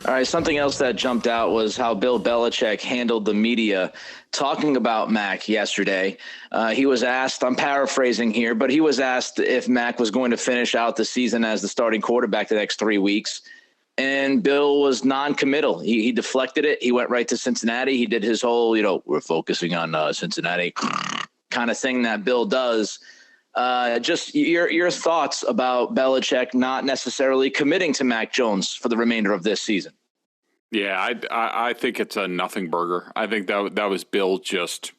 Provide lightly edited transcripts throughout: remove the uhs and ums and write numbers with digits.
All right, something else that jumped out was how Bill Belichick handled the media talking about Mac yesterday. He was asked, I'm paraphrasing here, but he was asked if Mac was going to finish out the season as the starting quarterback the next 3 weeks. And Bill was non-committal. He deflected it. He went right to Cincinnati. He did his whole, we're focusing on Cincinnati kind of thing that Bill does. Just your thoughts about Belichick not necessarily committing to Mac Jones for the remainder of this season. Yeah, I think it's a nothing burger. I think that was Bill just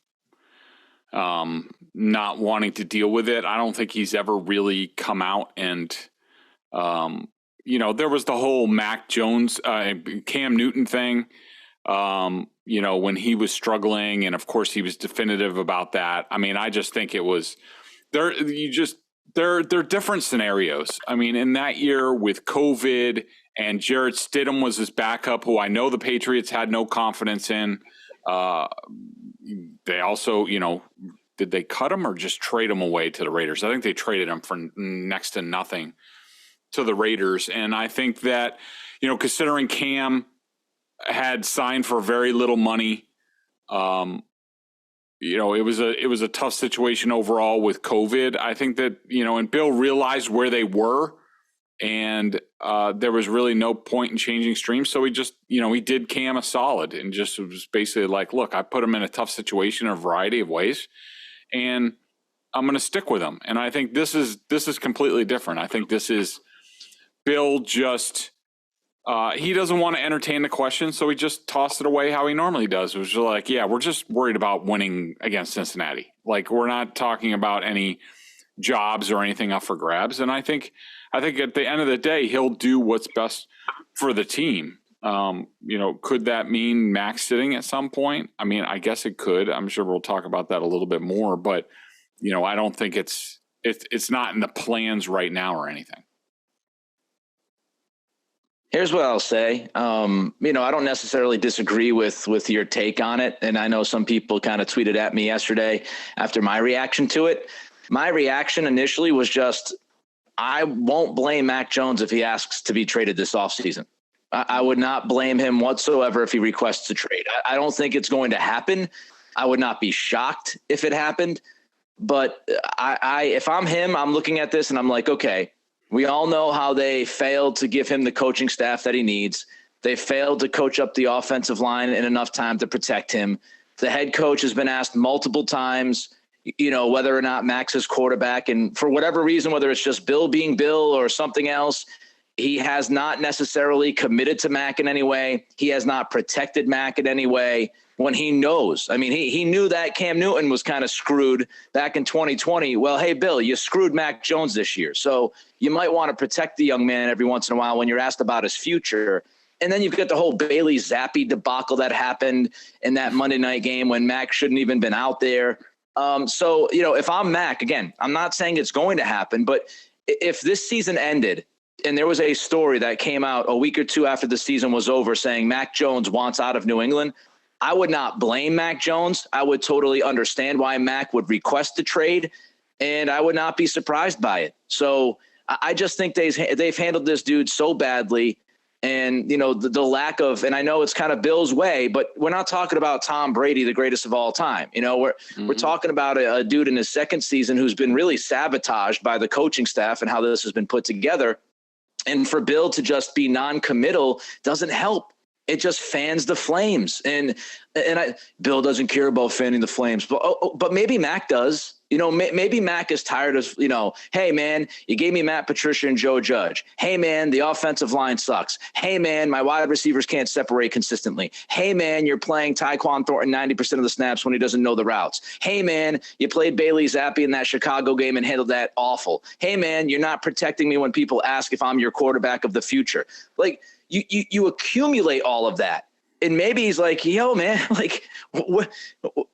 not wanting to deal with it. I don't think he's ever really come out and, there was the whole Mac Jones, Cam Newton thing, when he was struggling. And of course he was definitive about that. I mean, I just think it was they're different scenarios. I mean, in that year with COVID and Jarrett Stidham was his backup, who I know the Patriots had no confidence in. They also, did they cut him or just trade him away to the Raiders? I think they traded him for next to nothing to the Raiders. And I think that, considering Cam had signed for very little money, it was a tough situation overall with COVID. I think that, and Bill realized where they were, and there was really no point in changing streams. So he just, he did Cam a solid and just was basically like, look, I put him in a tough situation in a variety of ways, and I'm going to stick with him. And I think this is completely different. I think this is Bill just, he doesn't want to entertain the question, so he just tossed it away how he normally does. It was just like, yeah, we're just worried about winning against Cincinnati. Like, we're not talking about any jobs or anything up for grabs. And I think at the end of the day, he'll do what's best for the team. Could that mean Max sitting at some point? I mean, I guess it could. I'm sure we'll talk about that a little bit more, but I don't think it's not in the plans right now or anything. Here's what I'll say. I don't necessarily disagree with your take on it. And I know some people kind of tweeted at me yesterday after my reaction to it. My reaction initially was just, I won't blame Mac Jones if he asks to be traded this offseason. I would not blame him whatsoever if he requests a trade. I don't think it's going to happen. I would not be shocked if it happened. But if I'm him, I'm looking at this and I'm like, okay, we all know how they failed to give him the coaching staff that he needs. They failed to coach up the offensive line in enough time to protect him. The head coach has been asked multiple times, whether or not Max is quarterback. And for whatever reason, whether it's just Bill being Bill or something else, he has not necessarily committed to Mac in any way. He has not protected Mac in any way when he knows. I mean, he knew that Cam Newton was kind of screwed back in 2020. Well, hey, Bill, you screwed Mac Jones this year. So you might want to protect the young man every once in a while when you're asked about his future. And then you've got the whole Bailey Zappi debacle that happened in that Monday night game when Mac shouldn't even been out there. So, if I'm Mac, again, I'm not saying it's going to happen, but if this season ended and there was a story that came out a week or two after the season was over saying Mac Jones wants out of New England, I would not blame Mac Jones. I would totally understand why Mac would request the trade, and I would not be surprised by it. So I just think they've handled this dude so badly. And, the lack of, and I know it's kind of Bill's way, but we're not talking about Tom Brady, the greatest of all time. We're talking about a dude in his second season who's been really sabotaged by the coaching staff and how this has been put together. And for Bill to just be non-committal doesn't help. It just fans the flames. And Bill doesn't care about fanning the flames, but maybe Mac does. Maybe Mac is tired of, hey, man, you gave me Matt Patricia and Joe Judge. Hey, man, the offensive line sucks. Hey, man, my wide receivers can't separate consistently. Hey, man, you're playing Tyquan Thornton 90% of the snaps when he doesn't know the routes. Hey, man, you played Bailey Zappi in that Chicago game and handled that awful. Hey, man, you're not protecting me when people ask if I'm your quarterback of the future. Like, you accumulate all of that. And maybe he's like, yo, man, like,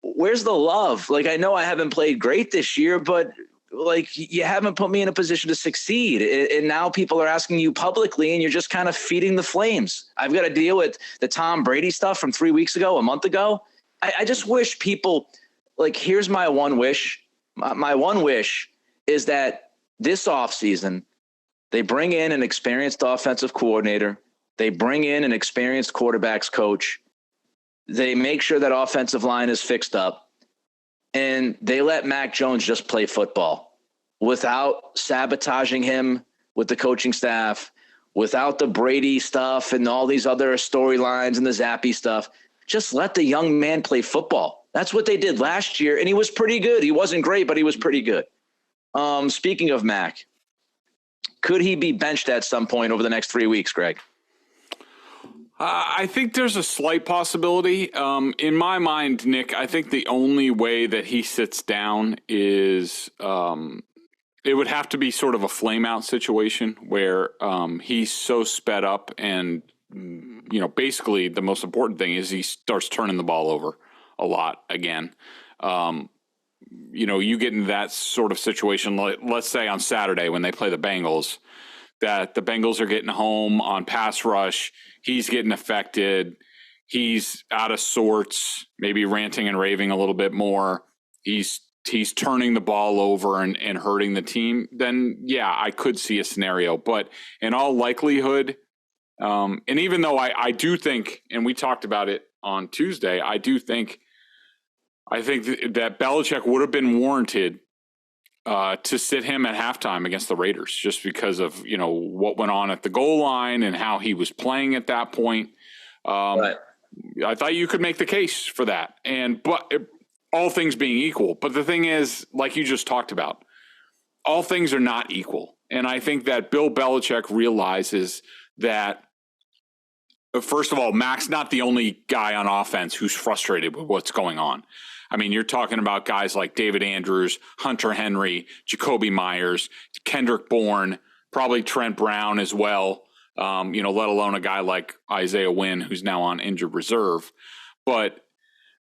where's the love? Like, I know I haven't played great this year, but like, you haven't put me in a position to succeed. And now people are asking you publicly and you're just kind of feeding the flames. I've got to deal with the Tom Brady stuff from 3 weeks ago, a month ago. I just wish people, like, here's my one wish. My one wish is that this offseason, they bring in an experienced offensive coordinator They bring in an experienced quarterbacks coach. They make sure that offensive line is fixed up, and they let Mac Jones just play football without sabotaging him with the coaching staff, without the Brady stuff and all these other storylines and the Zappy stuff. Just let the young man play football. That's what they did last year, and he was pretty good. He wasn't great, but he was pretty good. Speaking of Mac, could he be benched at some point over the next 3 weeks, Greg? I think there's a slight possibility. In my mind, Nick, I think the only way that he sits down is it would have to be sort of a flame-out situation where he's so sped up and, basically the most important thing is he starts turning the ball over a lot again. You get into that sort of situation, let's say on Saturday when they play the Bengals, that the Bengals are getting home on pass rush. He's getting affected. He's out of sorts, maybe ranting and raving a little bit more. He's turning the ball over and hurting the team. Then, yeah, I could see a scenario. But in all likelihood, and even though I do think, and we talked about it on Tuesday, I think that Belichick would have been warranted to sit him at halftime against the Raiders, just because of what went on at the goal line and how he was playing at that point. Right. I thought you could make the case for that, but all things being equal. But the thing is, like you just talked about, all things are not equal, and I think that Bill Belichick realizes that. First of all, Mac's not the only guy on offense who's frustrated with what's going on. I mean, you're talking about guys like David Andrews, Hunter Henry, Jacoby Myers, Kendrick Bourne, probably Trent Brown as well, let alone a guy like Isaiah Wynn, who's now on injured reserve. But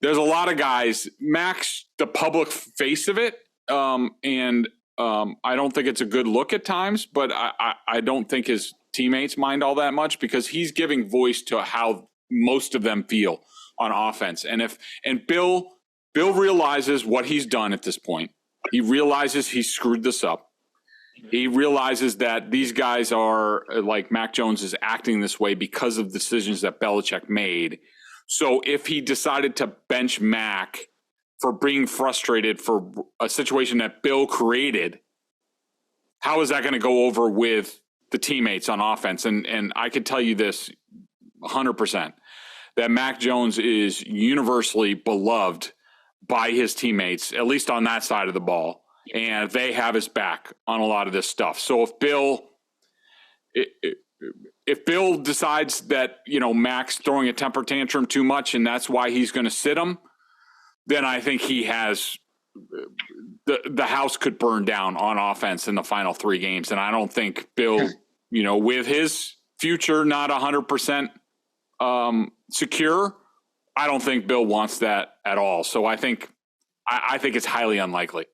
there's a lot of guys. Mac's the public face of it, and I don't think it's a good look at times, but I don't think his teammates mind all that much because he's giving voice to how most of them feel on offense. And Bill realizes what he's done at this point. He realizes he screwed this up. He realizes that these guys are, like Mac Jones is acting this way because of decisions that Belichick made. So if he decided to bench Mac for being frustrated for a situation that Bill created, how is that going to go over with the teammates on offense? And I could tell you this 100%, that Mac Jones is universally beloved by his teammates, at least on that side of the ball, and they have his back on a lot of this stuff. So if Bill decides that, Mac's throwing a temper tantrum too much and that's why he's going to sit him, then I think he has the house could burn down on offense in the final 3 games. And I don't think Bill, with his future not 100% secure, I don't think Bill wants that at all. So I think it's highly unlikely.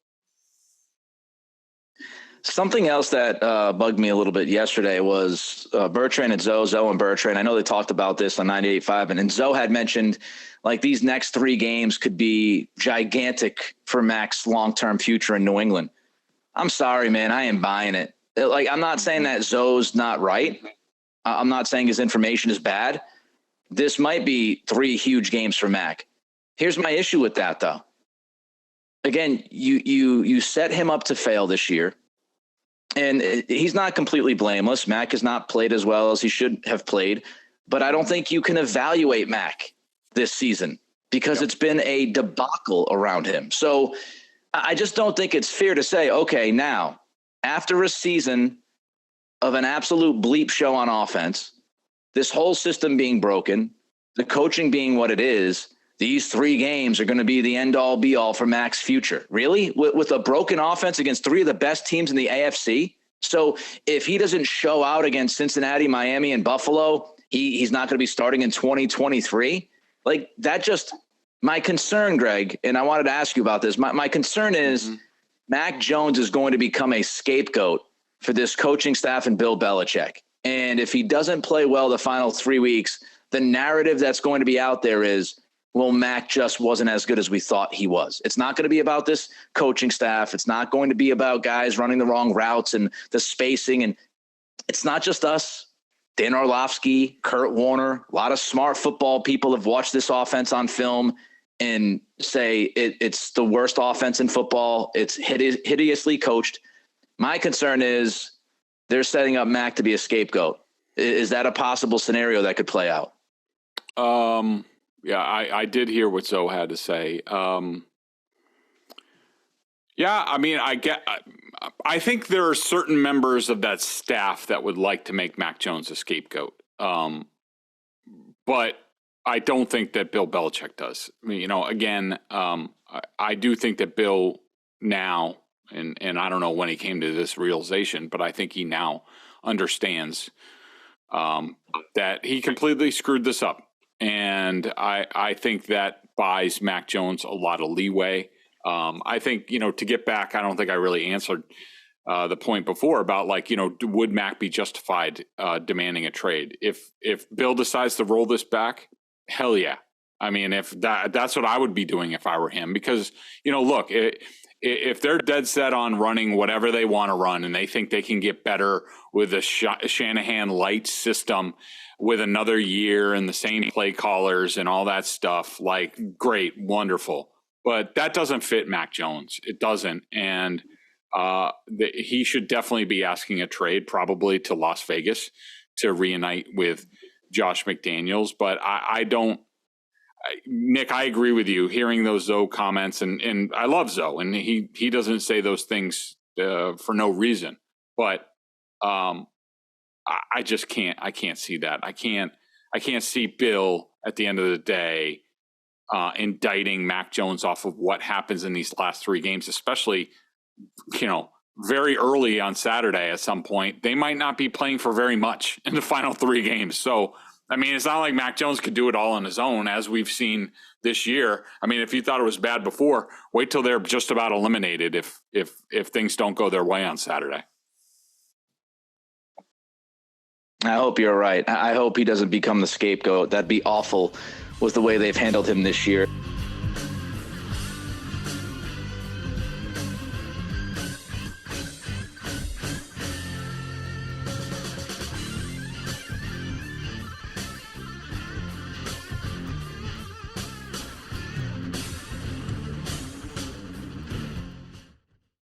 Something else that bugged me a little bit yesterday was Bertrand and Zoe and Bertrand. I know they talked about this on 98.5, and Zoe had mentioned like these next 3 games could be gigantic for Mac's long-term future in New England. I'm sorry, man. I ain't buying it. Like, I'm not saying that Zoe's not right. I'm not saying his information is bad. This might be 3 huge games for Mac. Here's my issue with that, though. Again, you set him up to fail this year. And he's not completely blameless. Mac has not played as well as he should have played. But I don't think you can evaluate Mac this season because it's been a debacle around him. So I just don't think it's fair to say, okay, now, after a season of an absolute bleep show on offense, this whole system being broken, the coaching being what it is, these 3 games are going to be the end-all, be-all for Mac's future. Really? With a broken offense against 3 of the best teams in the AFC? So if he doesn't show out against Cincinnati, Miami, and Buffalo, he's not going to be starting in 2023? Like, that just – my concern, Greg, and I wanted to ask you about this. My concern is Mac Jones is going to become a scapegoat for this coaching staff and Bill Belichick. And if he doesn't play well the final 3 weeks, the narrative that's going to be out there is – well, Mac just wasn't as good as we thought he was. It's not going to be about this coaching staff. It's not going to be about guys running the wrong routes and the spacing. And it's not just us. Dan Orlovsky, Kurt Warner, a lot of smart football people have watched this offense on film and say it's the worst offense in football. It's hideously coached. My concern is they're setting up Mac to be a scapegoat. Is that a possible scenario that could play out? Yeah, I did hear what Zoe had to say. Yeah, I mean, I think there are certain members of that staff that would like to make Mac Jones a scapegoat. But I don't think that Bill Belichick does. I mean, again, I do think that Bill now, and I don't know when he came to this realization, but I think he now understands that he completely screwed this up. And I think that buys Mac Jones a lot of leeway. I think, to get back, I don't think I really answered the point before about would Mac be justified demanding a trade? If Bill decides to roll this back, hell yeah. I mean, if that's what I would be doing if I were him, because, look, if they're dead set on running whatever they want to run and they think they can get better with a Shanahan light system with another year and the same play callers and all that stuff, great, wonderful. But that doesn't fit Mac Jones. It doesn't. And he should definitely be asking a trade, probably to Las Vegas, to reunite with Josh McDaniels. But I don't. Nick, I agree with you. Hearing those Zoe comments, and I love Zoe, and he doesn't say those things for no reason. But I just can't. I can't see that. I can't see Bill at the end of the day indicting Mac Jones off of what happens in these last three games, especially, very early on Saturday at some point. They might not be playing for very much in the final three games. So, I mean, it's not like Mac Jones could do it all on his own, as we've seen this year. I mean, if you thought it was bad before, wait till they're just about eliminated if things don't go their way on Saturday. I hope you're right. I hope he doesn't become the scapegoat. That'd be awful with the way they've handled him this year.